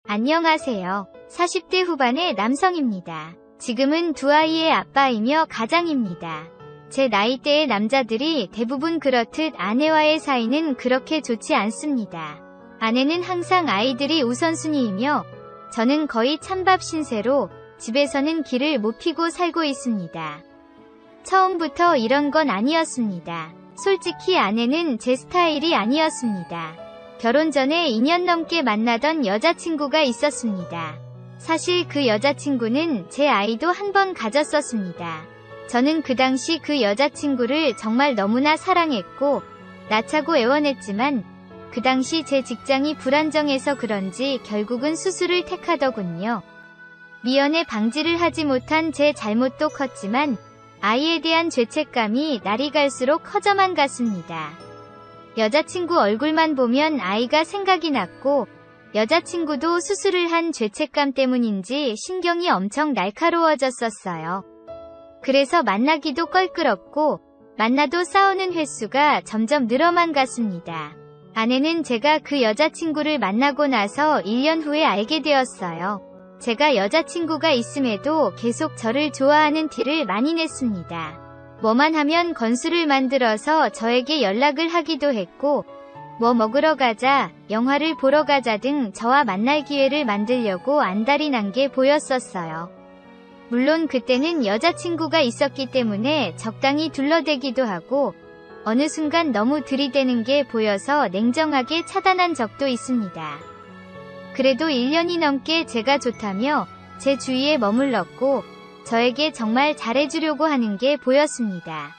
안녕하세요. 40대 후반의 남성입니다. 지금은 두 아이의 아빠이며 가장입니다. 제 나이대의 남자들이 대부분 그렇듯 아내와의 사이는 그렇게 좋지 않습니다. 아내는 항상 아이들이 우선순위이며 저는 거의 찬밥 신세로 집에서는 기를 못 피고 살고 있습니다. 처음부터 이런 건 아니었습니다. 솔직히 아내는 제 스타일이 아니었습니다. 결혼 전에 2년 넘게 만나던 여자친구가 있었습니다. 사실 그 여자친구는 제 아이도 한 번 가졌었습니다. 저는 그 당시 그 여자친구를 정말 너무나 사랑했고 낳자고 애원했지만 그 당시 제 직장이 불안정해서 그런지 결국은 수술을 택하더군요. 미연에 방지를 하지 못한 제 잘못도 컸지만 아이에 대한 죄책감이 날이 갈수록 커져만 갔습니다. 여자친구 얼굴만 보면 아이가 생각이 났고 여자친구도 수술을 한 죄책감 때문인지 신경이 엄청 날카로워졌었어요. 그래서 만나기도 껄끄럽고 만나도 싸우는 횟수가 점점 늘어만 갔습니다. 아내는 제가 그 여자친구를 만나고 나서 1년 후에 알게 되었어요. 제가 여자친구가 있음에도 계속 저를 좋아하는 티를 많이 냈습니다. 뭐만 하면 건수를 만들어서 저에게 연락을 하기도 했고 뭐 먹으러 가자, 영화를 보러 가자 등 저와 만날 기회를 만들려고 안달이 난 게 보였었어요. 물론 그때는 여자친구가 있었기 때문에 적당히 둘러대기도 하고 어느 순간 너무 들이대는 게 보여서 냉정하게 차단한 적도 있습니다. 그래도 1년이 넘게 제가 좋다며 제 주위에 머물렀고 저에게 정말 잘해주려고 하는 게 보였습니다.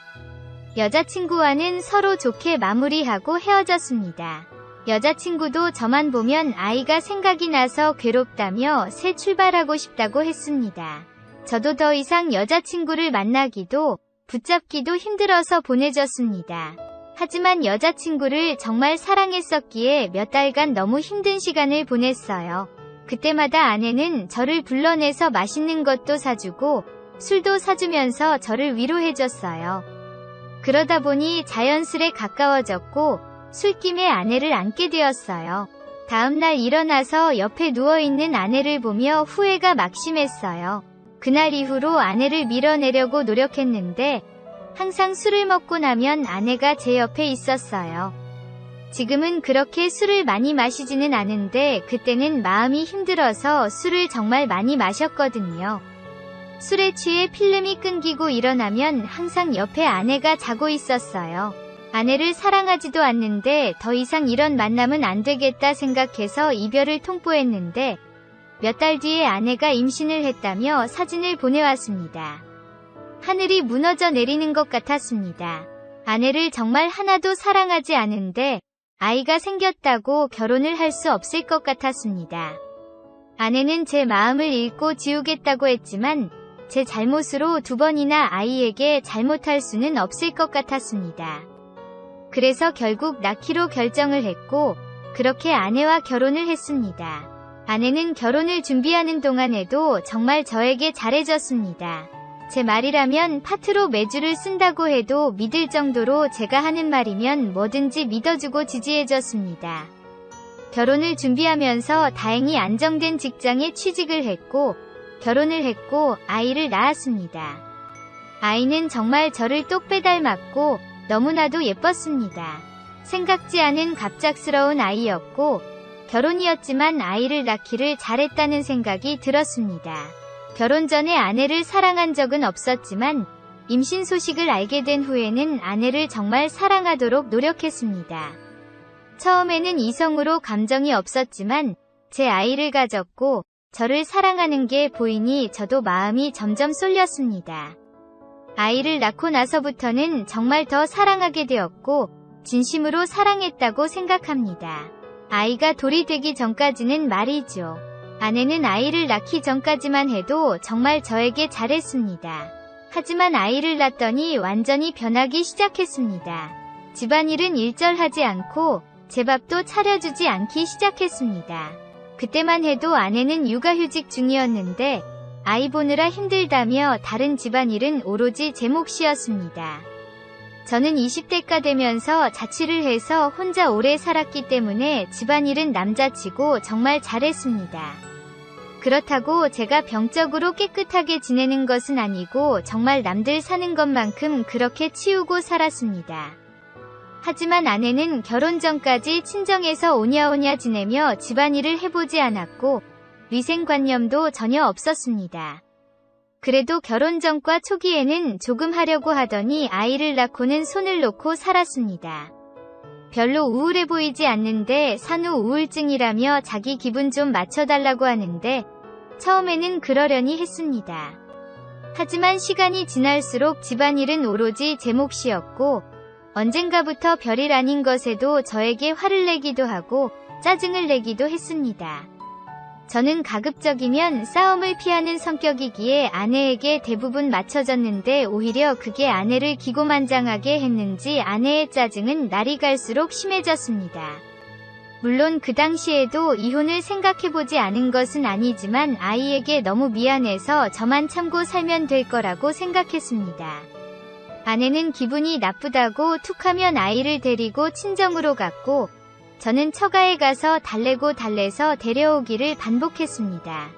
여자친구와는 서로 좋게 마무리하고 헤어졌습니다. 여자친구도 저만 보면 아이가 생각이 나서 괴롭다며 새 출발하고 싶다고 했습니다. 저도 더 이상 여자친구를 만나기도 붙잡기도 힘들어서 보내줬습니다. 하지만 여자친구를 정말 사랑했었기에 몇 달간 너무 힘든 시간을 보냈어요. 그때마다 아내는 저를 불러내서 맛있는 것도 사주고 술도 사주면서 저를 위로해줬어요. 그러다 보니 자연스레 가까워졌고 술김에 아내를 안게 되었어요. 다음날 일어나서 옆에 누워있는 아내를 보며 후회가 막심했어요. 그날 이후로 아내를 밀어내려고 노력했는데 항상 술을 먹고 나면 아내가 제 옆에 있었어요. 지금은 그렇게 술을 많이 마시지는 않은데 그때는 마음이 힘들어서 술을 정말 많이 마셨거든요. 술에 취해 필름이 끊기고 일어나면 항상 옆에 아내가 자고 있었어요. 아내를 사랑하지도 않는데 더 이상 이런 만남은 안 되겠다 생각해서 이별을 통보했는데 몇 달 뒤에 아내가 임신을 했다며 사진을 보내왔습니다. 하늘이 무너져 내리는 것 같았습니다. 아내를 정말 하나도 사랑하지 않은데 아이가 생겼다고 결혼을 할 수 없을 것 같았습니다. 아내는 제 마음을 읽고 지우겠다고 했지만 제 잘못으로 2번이나 아이에게 잘못할 수는 없을 것 같았습니다. 그래서 결국 낳기로 결정을 했고 그렇게 아내와 결혼을 했습니다. 아내는 결혼을 준비하는 동안에도 정말 저에게 잘해줬습니다. 제 말이라면 파트로 매주를 쓴다고 해도 믿을 정도로 제가 하는 말이면 뭐든지 믿어주고 지지해줬습니다. 결혼을 준비하면서 다행히 안정된 직장에 취직을 했고 결혼을 했고 아이를 낳았습니다. 아이는 정말 저를 똑 빼닮았고 너무나도 예뻤습니다. 생각지 않은 갑작스러운 아이였고 결혼이었지만 아이를 낳기를 잘했다는 생각이 들었습니다. 결혼 전에 아내를 사랑한 적은 없었지만 임신 소식을 알게 된 후에는 아내를 정말 사랑하도록 노력했습니다. 처음에는 이성으로 감정이 없었지만 제 아이를 가졌고 저를 사랑하는 게 보이니 저도 마음이 점점 쏠렸습니다. 아이를 낳고 나서부터는 정말 더 사랑하게 되었고 진심으로 사랑했다고 생각합니다. 아이가 돌이 되기 전까지는 말이죠. 아내는 아이를 낳기 전까지만 해도 정말 저에게 잘했습니다. 하지만 아이를 낳더니 완전히 변하기 시작했습니다. 집안일은 일절하지 않고 제 밥도 차려주지 않기 시작했습니다. 그때만 해도 아내는 육아휴직 중이었는데 아이 보느라 힘들다며 다른 집안일은 오로지 제 몫이었습니다. 저는 20대가 되면서 자취를 해서 혼자 오래 살았기 때문에 집안일은 남자치고 정말 잘했습니다. 그렇다고 제가 병적으로 깨끗하게 지내는 것은 아니고 정말 남들 사는 것만큼 그렇게 치우고 살았습니다. 하지만 아내는 결혼 전까지 친정에서 오냐오냐 지내며 집안일을 해보지 않았고 위생관념도 전혀 없었습니다. 그래도 결혼 전과 초기에는 조금 하려고 하더니 아이를 낳고는 손을 놓고 살았습니다. 별로 우울해 보이지 않는데 산후 우울증이라며 자기 기분 좀 맞춰달라고 하는데 처음에는 그러려니 했습니다. 하지만 시간이 지날수록 집안일은 오로지 제 몫이었고 언젠가부터 별일 아닌 것에도 저에게 화를 내기도 하고 짜증을 내기도 했습니다. 저는 가급적이면 싸움을 피하는 성격이기에 아내에게 대부분 맞춰졌는데 오히려 그게 아내를 기고만장하게 했는지 아내의 짜증은 날이 갈수록 심해졌습니다. 물론 그 당시에도 이혼을 생각해보지 않은 것은 아니지만 아이에게 너무 미안해서 저만 참고 살면 될 거라고 생각했습니다. 아내는 기분이 나쁘다고 툭하면 아이를 데리고 친정으로 갔고 저는 처가에 가서 달래고 달래서 데려오기를 반복했습니다.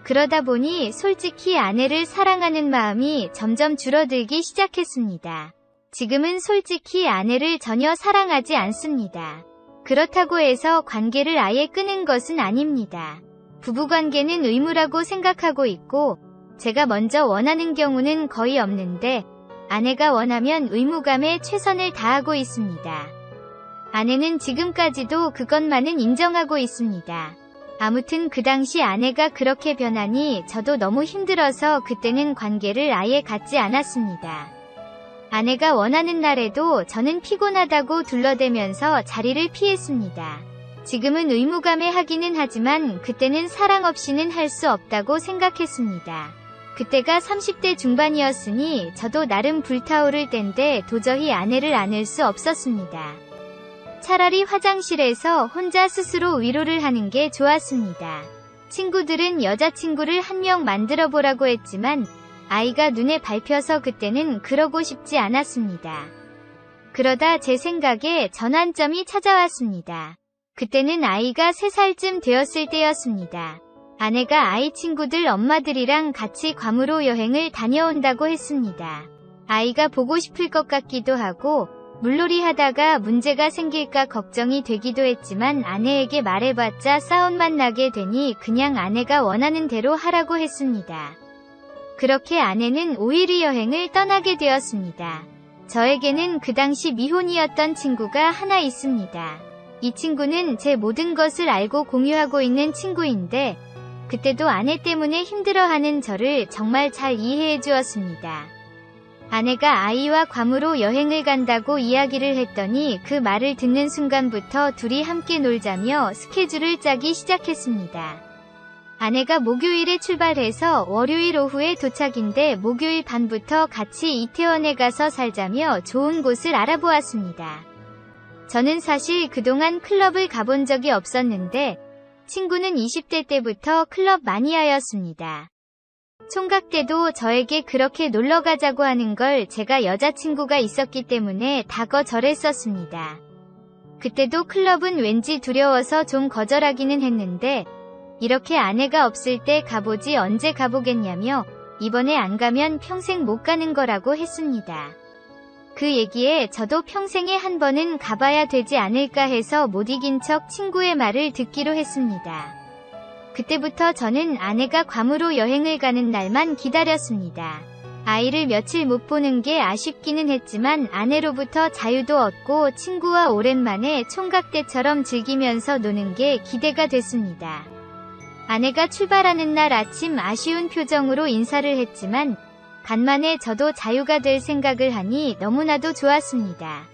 그러다 보니 솔직히 아내를 사랑하는 마음이 점점 줄어들기 시작했습니다. 지금은 솔직히 아내를 전혀 사랑하지 않습니다. 그렇다고 해서 관계를 아예 끊은 것은 아닙니다. 부부관계는 의무라고 생각하고 있고 제가 먼저 원하는 경우는 거의 없는데 아내가 원하면 의무감에 최선을 다하고 있습니다. 아내는 지금까지도 그것만은 인정하고 있습니다. 아무튼 그 당시 아내가 그렇게 변하니 저도 너무 힘들어서 그때는 관계를 아예 갖지 않았습니다. 아내가 원하는 날에도 저는 피곤하다고 둘러대면서 자리를 피했습니다. 지금은 의무감에 하기는 하지만 그때는 사랑 없이는 할 수 없다고 생각했습니다. 그때가 30대 중반이었으니 저도 나름 불타오를 땐데 도저히 아내를 안을 수 없었습니다. 차라리 화장실에서 혼자 스스로 위로를 하는 게 좋았습니다. 친구들은 여자친구를 한 명 만들어 보라고 했지만 아이가 눈에 밟혀서 그때는 그러고 싶지 않았습니다. 그러다 제 생각에 전환점이 찾아왔습니다. 그때는 아이가 3살쯤 되었을 때였습니다. 아내가 아이 친구들 엄마들이랑 같이 괌으로 여행을 다녀온다고 했습니다. 아이가 보고 싶을 것 같기도 하고 물놀이 하다가 문제가 생길까 걱정이 되기도 했지만 아내에게 말해봤자 싸움만 나게 되니 그냥 아내가 원하는 대로 하라고 했습니다. 그렇게 아내는 5일 여행을 떠나게 되었습니다. 저에게는 그 당시 미혼이었던 친구가 하나 있습니다. 이 친구는 제 모든 것을 알고 공유하고 있는 친구인데 그때도 아내 때문에 힘들어하는 저를 정말 잘 이해해 주었습니다. 아내가 아이와 괌으로 여행을 간다고 이야기를 했더니 그 말을 듣는 순간부터 둘이 함께 놀자며 스케줄을 짜기 시작했습니다. 아내가 목요일에 출발해서 월요일 오후에 도착인데 목요일 밤부터 같이 이태원에 가서 살자며 좋은 곳을 알아보았습니다. 저는 사실 그동안 클럽을 가본 적이 없었는데 친구는 20대 때부터 클럽 마니아였습니다. 총각 때도 저에게 그렇게 놀러 가자고 하는 걸 제가 여자친구가 있었기 때문에 다 거절했었습니다. 그때도 클럽은 왠지 두려워서 좀 거절하기는 했는데 이렇게 아내가 없을 때 가보지 언제 가보겠냐며 이번에 안 가면 평생 못 가는 거라고 했습니다. 그 얘기에 저도 평생에 한 번은 가봐야 되지 않을까 해서 못 이긴 척 친구의 말을 듣기로 했습니다. 그때부터 저는 아내가 괌으로 여행을 가는 날만 기다렸습니다. 아이를 며칠 못 보는 게 아쉽기는 했지만 아내로부터 자유도 얻고 친구와 오랜만에 총각 때처럼 즐기면서 노는 게 기대가 됐습니다. 아내가 출발하는 날 아침 아쉬운 표정으로 인사를 했지만 간만에 저도 자유가 될 생각을 하니 너무나도 좋았습니다.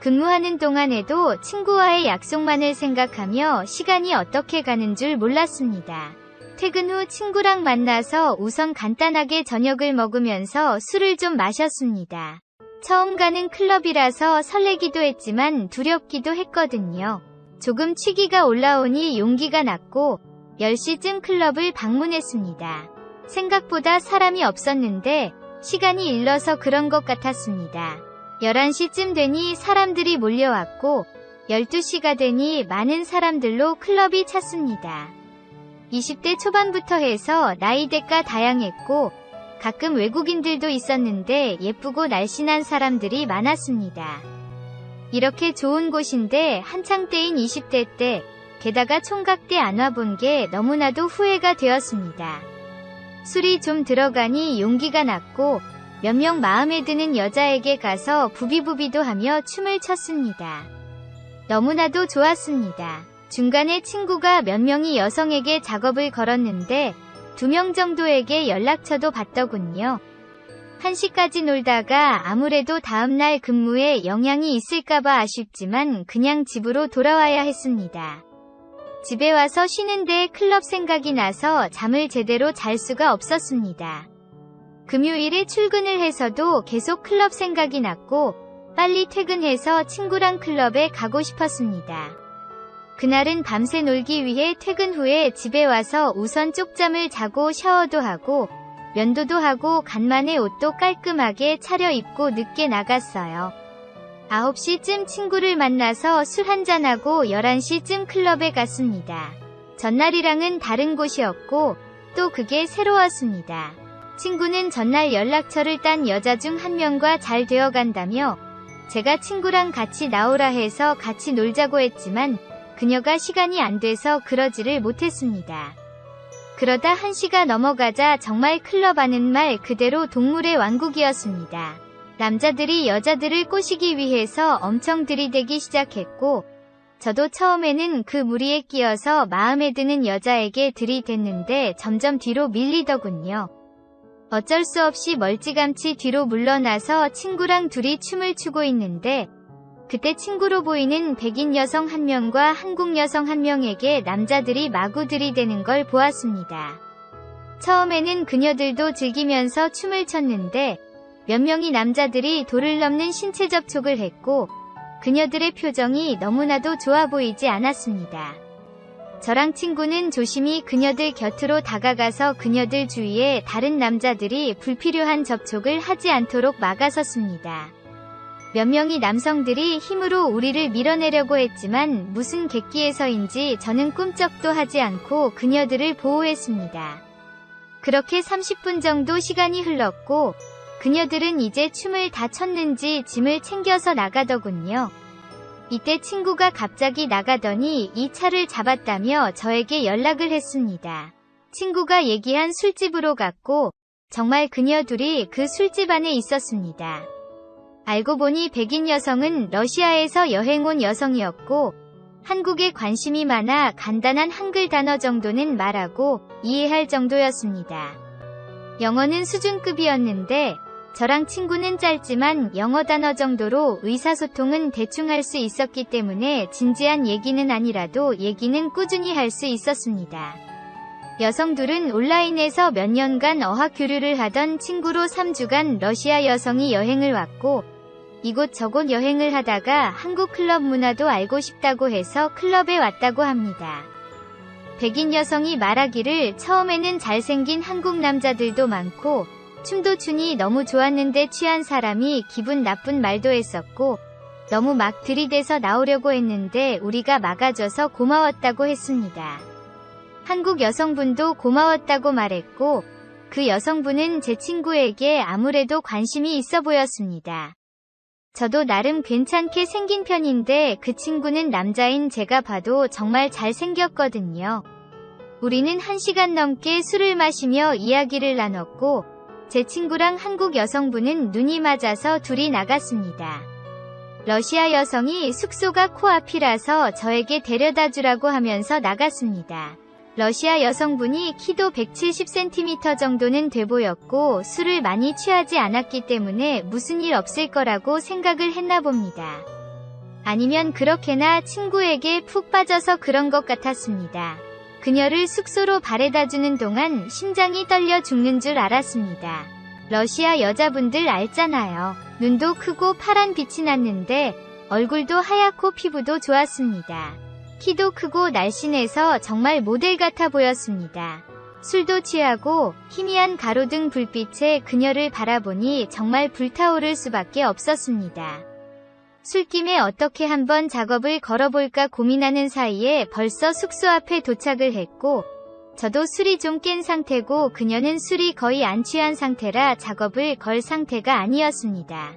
근무하는 동안에도 친구와의 약속만을 생각하며 시간이 어떻게 가는 줄 몰랐습니다. 퇴근 후 친구랑 만나서 우선 간단하게 저녁을 먹으면서 술을 좀 마셨습니다. 처음 가는 클럽이라서 설레기도 했지만 두렵기도 했거든요. 조금 취기가 올라오니 용기가 났고 10시쯤 클럽을 방문했습니다. 생각보다 사람이 없었는데 시간이 일러서 그런 것 같았습니다. 11시쯤 되니 사람들이 몰려왔고 12시가 되니 많은 사람들로 클럽이 찼습니다. 20대 초반부터 해서 나이대가 다양했고 가끔 외국인들도 있었는데 예쁘고 날씬한 사람들이 많았습니다. 이렇게 좋은 곳인데 한창 때인 20대 때 게다가 총각 때 안 와본 게 너무나도 후회가 되었습니다. 술이 좀 들어가니 용기가 났고 몇 명 마음에 드는 여자에게 가서 부비부비도 하며 춤을 췄습니다. 너무나도 좋았습니다. 중간에 친구가 몇 명이 여성에게 작업을 걸었는데 2명 정도에게 연락처도 받더군요. 1시까지 놀다가 아무래도 다음날 근무에 영향이 있을까봐 아쉽지만 그냥 집으로 돌아와야 했습니다. 집에 와서 쉬는데 클럽 생각이 나서 잠을 제대로 잘 수가 없었습니다. 금요일에 출근을 해서도 계속 클럽 생각이 났고 빨리 퇴근해서 친구랑 클럽에 가고 싶었습니다. 그날은 밤새 놀기 위해 퇴근 후에 집에 와서 우선 쪽잠을 자고 샤워도 하고 면도도 하고 간만에 옷도 깔끔하게 차려입고 늦게 나갔어요. 9시쯤 친구를 만나서 술 한잔하고 11시쯤 클럽에 갔습니다. 전날이랑은 다른 곳이었고 또 그게 새로웠습니다. 친구는 전날 연락처를 딴 여자 중 한 명과 잘 되어간다며 제가 친구랑 같이 나오라 해서 같이 놀자고 했지만 그녀가 시간이 안 돼서 그러지를 못했습니다. 그러다 1시가 넘어가자 정말 클럽 하는 말 그대로 동물의 왕국이었습니다. 남자들이 여자들을 꼬시기 위해서 엄청 들이대기 시작했고 저도 처음에는 그 무리에 끼어서 마음에 드는 여자에게 들이댔는데 점점 뒤로 밀리더군요. 어쩔 수 없이 멀찌감치 뒤로 물러나서 친구랑 둘이 춤을 추고 있는데 그때 친구로 보이는 백인 여성 한 명과 한국 여성 한 명에게 남자들이 마구 들이대는 걸 보았습니다. 처음에는 그녀들도 즐기면서 춤을 췄는데 몇 명의 남자들이 도를 넘는 신체 접촉을 했고 그녀들의 표정이 너무나도 좋아 보이지 않았습니다. 저랑 친구는 조심히 그녀들 곁으로 다가가서 그녀들 주위에 다른 남자들이 불필요한 접촉을 하지 않도록 막아섰습니다. 몇 명의 남성들이 힘으로 우리를 밀어내려고 했지만 무슨 객기에서인지 저는 꿈쩍도 하지 않고 그녀들을 보호했습니다. 그렇게 30분 정도 시간이 흘렀고 그녀들은 이제 춤을 다 췄는지 짐을 챙겨서 나가더군요. 이때 친구가 갑자기 나가더니 이 차를 잡았다며 저에게 연락을 했습니다. 친구가 얘기한 술집으로 갔고 정말 그녀 둘이 그 술집 안에 있었습니다. 알고 보니 백인 여성은 러시아에서 여행 온 여성이었고 한국에 관심이 많아 간단한 한글 단어 정도는 말하고 이해할 정도였습니다. 영어는 수준급이었는데 저랑 친구는 짧지만 영어 단어 정도로 의사소통은 대충 할 수 있었기 때문에 진지한 얘기는 아니라도 얘기는 꾸준히 할 수 있었습니다. 여성들은 온라인에서 몇 년간 어학 교류를 하던 친구로 3주간 러시아 여성이 여행을 왔고 이곳저곳 여행을 하다가 한국 클럽 문화도 알고 싶다고 해서 클럽에 왔다고 합니다. 백인 여성이 말하기를 처음에는 잘생긴 한국 남자들도 많고 춤도 추니 너무 좋았는데 취한 사람이 기분 나쁜 말도 했었고 너무 막 들이대서 나오려고 했는데 우리가 막아줘서 고마웠다고 했습니다. 한국 여성분도 고마웠다고 말했고 그 여성분은 제 친구에게 아무래도 관심이 있어 보였습니다. 저도 나름 괜찮게 생긴 편인데 그 친구는 남자인 제가 봐도 정말 잘생겼거든요. 우리는 1시간 넘게 술을 마시며 이야기를 나눴고 제 친구랑 한국 여성분은 눈이 맞아서 둘이 나갔습니다. 러시아 여성이 숙소가 코앞이라서 저에게 데려다 주라고 하면서 나갔습니다. 러시아 여성분이 키도 170cm 정도는 돼 보였고 술을 많이 취하지 않았기 때문에 무슨 일 없을 거라고 생각을 했나 봅니다. 아니면 그렇게나 친구에게 푹 빠져서 그런 것 같았습니다. 그녀를 숙소로 바래다주는 동안 심장이 떨려 죽는 줄 알았습니다. 러시아 여자분들 알잖아요. 눈도 크고 파란 빛이 났는데 얼굴도 하얗고 피부도 좋았습니다. 키도 크고 날씬해서 정말 모델 같아 보였습니다. 술도 취하고 희미한 가로등 불빛에 그녀를 바라보니 정말 불타오를 수밖에 없었습니다. 술김에 어떻게 한번 작업을 걸어볼까 고민하는 사이에 벌써 숙소 앞에 도착을 했고, 저도 술이 좀 깬 상태고 그녀는 술이 거의 안 취한 상태라 작업을 걸 상태가 아니었습니다.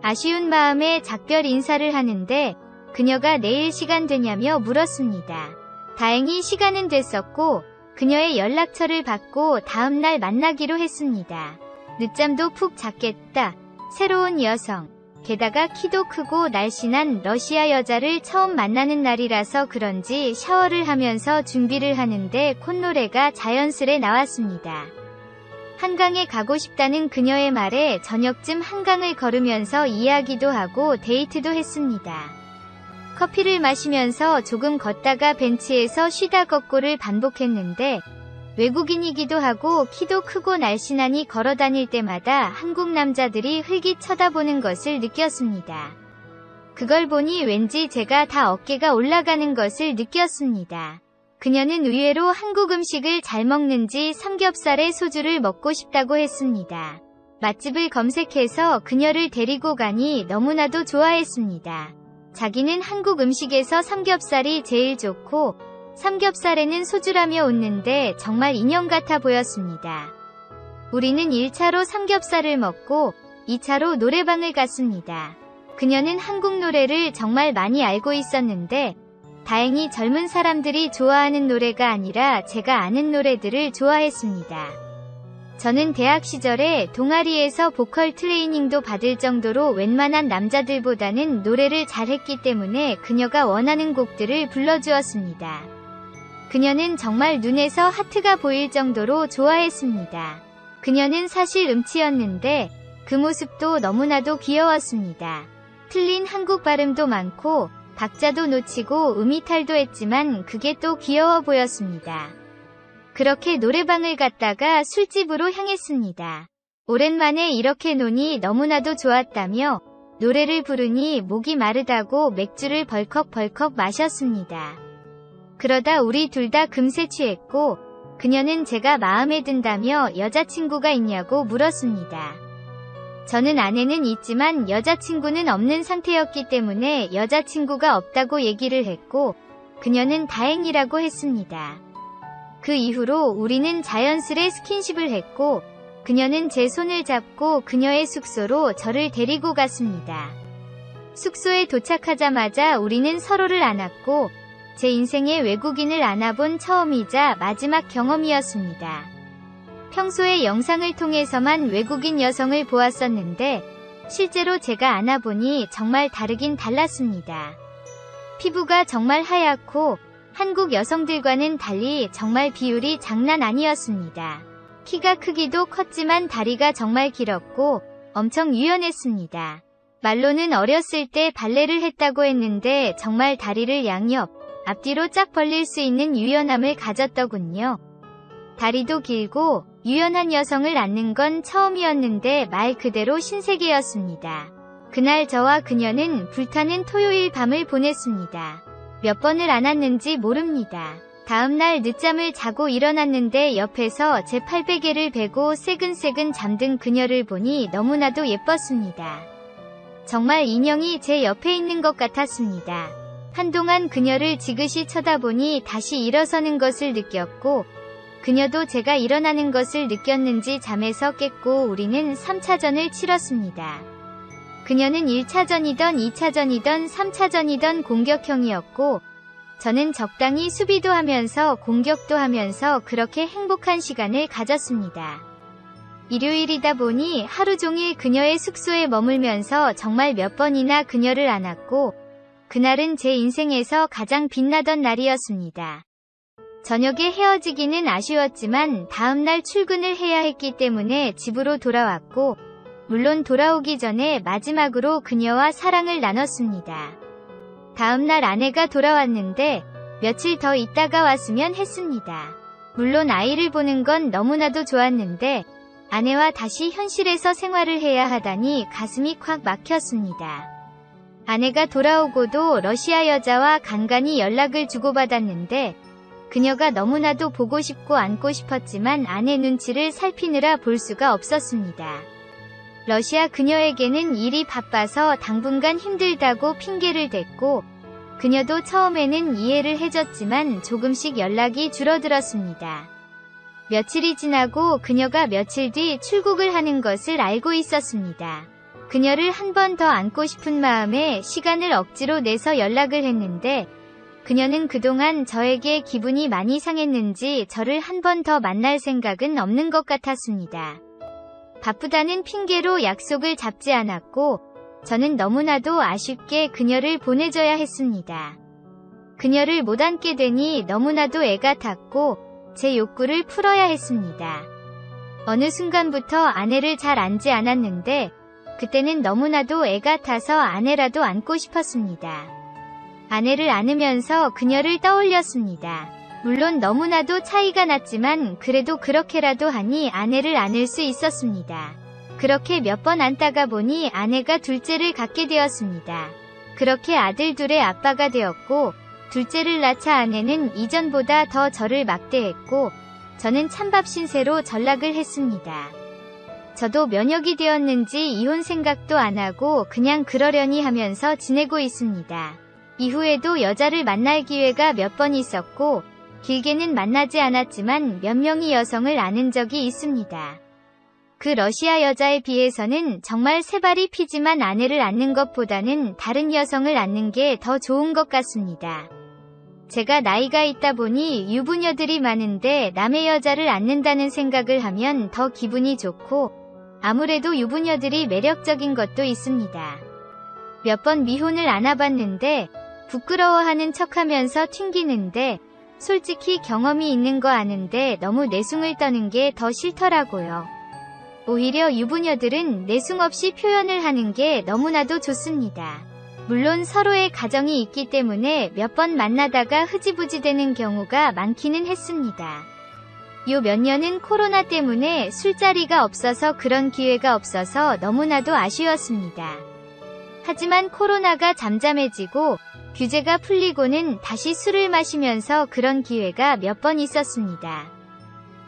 아쉬운 마음에 작별 인사를 하는데 그녀가 내일 시간 되냐며 물었습니다. 다행히 시간은 됐었고 그녀의 연락처를 받고 다음날 만나기로 했습니다. 늦잠도 푹 잤겠다. 새로운 여성. 게다가 키도 크고 날씬한 러시아 여자를 처음 만나는 날이라서 그런지 샤워를 하면서 준비를 하는데 콧노래가 자연스레 나왔습니다. 한강에 가고 싶다는 그녀의 말에 저녁쯤 한강을 걸으면서 이야기도 하고 데이트도 했습니다. 커피를 마시면서 조금 걷다가 벤치에서 쉬다 걷고를 반복했는데 외국인이기도 하고 키도 크고 날씬하니 걸어다닐 때마다 한국 남자들이 흘깃 쳐다보는 것을 느꼈습니다. 그걸 보니 왠지 제가 다 어깨가 올라가는 것을 느꼈습니다. 그녀는 의외로 한국 음식을 잘 먹는지 삼겹살에 소주를 먹고 싶다고 했습니다. 맛집을 검색해서 그녀를 데리고 가니 너무나도 좋아했습니다. 자기는 한국 음식에서 삼겹살이 제일 좋고 삼겹살에는 소주라며 웃는데 정말 인형 같아 보였습니다. 우리는 1차로 삼겹살을 먹고 2차로 노래방을 갔습니다. 그녀는 한국 노래를 정말 많이 알고 있었는데 다행히 젊은 사람들이 좋아하는 노래가 아니라 제가 아는 노래들을 좋아했습니다. 저는 대학 시절에 동아리에서 보컬 트레이닝도 받을 정도로 웬만한 남자들보다는 노래를 잘했기 때문에 그녀가 원하는 곡들을 불러주었습니다. 그녀는 정말 눈에서 하트가 보일 정도로 좋아했습니다. 그녀는 사실 음치였는데 그 모습도 너무나도 귀여웠습니다. 틀린 한국 발음도 많고 박자도 놓치고 음이탈도 했지만 그게 또 귀여워 보였습니다. 그렇게 노래방을 갔다가 술집으로 향했습니다. 오랜만에 이렇게 노니 너무나도 좋았다며 노래를 부르니 목이 마르다고 맥주를 벌컥벌컥 마셨습니다. 그러다 우리 둘 다 금세 취했고 그녀는 제가 마음에 든다며 여자친구가 있냐고 물었습니다. 저는 아내는 있지만 여자친구는 없는 상태였기 때문에 여자친구가 없다고 얘기를 했고 그녀는 다행이라고 했습니다. 그 이후로 우리는 자연스레 스킨십을 했고 그녀는 제 손을 잡고 그녀의 숙소로 저를 데리고 갔습니다. 숙소에 도착하자마자 우리는 서로를 안았고 제 인생에 외국인을 안아본 처음이자 마지막 경험이었습니다. 평소에 영상을 통해서만 외국인 여성을 보았었는데 실제로 제가 안아보니 정말 다르긴 달랐습니다. 피부가 정말 하얗고 한국 여성들과는 달리 정말 비율이 장난 아니었습니다. 키가 크기도 컸지만 다리가 정말 길었고 엄청 유연했습니다. 말로는 어렸을 때 발레를 했다고 했는데 정말 다리를 양옆, 앞뒤로 쫙 벌릴 수 있는 유연함을 가졌더군요. 다리도 길고 유연한 여성을 안는 건 처음이었는데 말 그대로 신세계였습니다. 그날 저와 그녀는 불타는 토요일 밤을 보냈습니다. 몇 번을 안았는지 모릅니다. 다음날 늦잠을 자고 일어났는데 옆에서 제 팔베개를 베고 새근새근 잠든 그녀를 보니 너무나도 예뻤습니다. 정말 인형이 제 옆에 있는 것 같았습니다. 한동안 그녀를 지그시 쳐다보니 다시 일어서는 것을 느꼈고 그녀도 제가 일어나는 것을 느꼈는지 잠에서 깼고 우리는 3차전을 치렀습니다. 그녀는 1차전이던 2차전이던 3차전이던 공격형이었고 저는 적당히 수비도 하면서 공격도 하면서 그렇게 행복한 시간을 가졌습니다. 일요일이다 보니 하루 종일 그녀의 숙소에 머물면서 정말 몇 번이나 그녀를 안았고 그날은 제 인생에서 가장 빛나던 날이었습니다. 저녁에 헤어지기는 아쉬웠지만 다음날 출근을 해야 했기 때문에 집으로 돌아왔고 물론 돌아오기 전에 마지막으로 그녀와 사랑을 나눴습니다. 다음날 아내가 돌아왔는데 며칠 더 있다가 왔으면 했습니다. 물론 아이를 보는 건 너무나도 좋았는데 아내와 다시 현실에서 생활을 해야 하다니 가슴이 콱 막혔습니다. 아내가 돌아오고도 러시아 여자와 간간히 연락을 주고받았는데 그녀가 너무나도 보고 싶고 안고 싶었지만 아내 눈치를 살피느라 볼 수가 없었습니다. 러시아 그녀에게는 일이 바빠서 당분간 힘들다고 핑계를 댔고 그녀도 처음에는 이해를 해줬지만 조금씩 연락이 줄어들었습니다. 며칠이 지나고 그녀가 며칠 뒤 출국을 하는 것을 알고 있었습니다. 그녀를 한 번 더 안고 싶은 마음에 시간을 억지로 내서 연락을 했는데 그녀는 그동안 저에게 기분이 많이 상했는지 저를 한 번 더 만날 생각은 없는 것 같았습니다. 바쁘다는 핑계로 약속을 잡지 않았고 저는 너무나도 아쉽게 그녀를 보내줘야 했습니다. 그녀를 못 안게 되니 너무나도 애가 탔고 제 욕구를 풀어야 했습니다. 어느 순간부터 아내를 잘 안지 않았는데 그때는 너무나도 애가 타서 아내라도 안고 싶었습니다. 아내를 안으면서 그녀를 떠올렸습니다. 물론 너무나도 차이가 났지만 그래도 그렇게라도 하니 아내를 안을 수 있었습니다. 그렇게 몇 번 안다가 보니 아내가 둘째를 갖게 되었습니다. 그렇게 아들 둘의 아빠가 되었고 둘째를 낳자 아내는 이전보다 더 저를 막대했고 저는 찬밥 신세로 전락을 했습니다. 저도 면역이 되었는지 이혼 생각도 안 하고 그냥 그러려니 하면서 지내고 있습니다. 이후에도 여자를 만날 기회가 몇 번 있었고 길게는 만나지 않았지만 몇 명의 여성을 아는 적이 있습니다. 그 러시아 여자에 비해서는 정말 새발이 피지만 아내를 안는 것보다는 다른 여성을 안는 게 더 좋은 것 같습니다. 제가 나이가 있다 보니 유부녀들이 많은데 남의 여자를 안는다는 생각을 하면 더 기분이 좋고 아무래도 유부녀들이 매력적인 것도 있습니다. 몇 번 미혼을 안아봤는데 부끄러워하는 척하면서 튕기는데 솔직히 경험이 있는 거 아는데 너무 내숭을 떠는 게 더 싫더라고요. 오히려 유부녀들은 내숭 없이 표현을 하는 게 너무나도 좋습니다. 물론 서로의 가정이 있기 때문에 몇 번 만나다가 흐지부지 되는 경우가 많기는 했습니다. 요 몇 년은 코로나 때문에 술자리가 없어서 그런 기회가 없어서 너무나도 아쉬웠습니다. 하지만 코로나가 잠잠해지고 규제가 풀리고는 다시 술을 마시면서 그런 기회가 몇 번 있었습니다.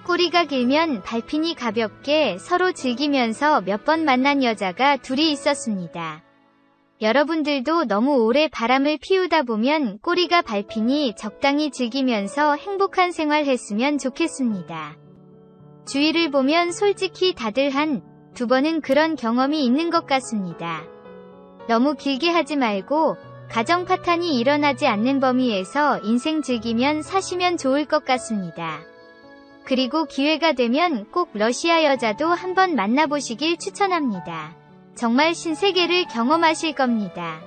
꼬리가 길면 발핀이 가볍게 서로 즐기면서 몇 번 만난 여자가 둘이 있었습니다. 여러분들도 너무 오래 바람을 피우다 보면 꼬리가 밟히니 적당히 즐기면서 행복한 생활 했으면 좋겠습니다. 주위를 보면 솔직히 다들 한 두 번은 그런 경험이 있는 것 같습니다. 너무 길게 하지 말고 가정 파탄이 일어나지 않는 범위에서 인생 즐기면 사시면 좋을 것 같습니다. 그리고 기회가 되면 꼭 러시아 여자도 한번 만나보시길 추천합니다. 정말 신세계를 경험하실 겁니다.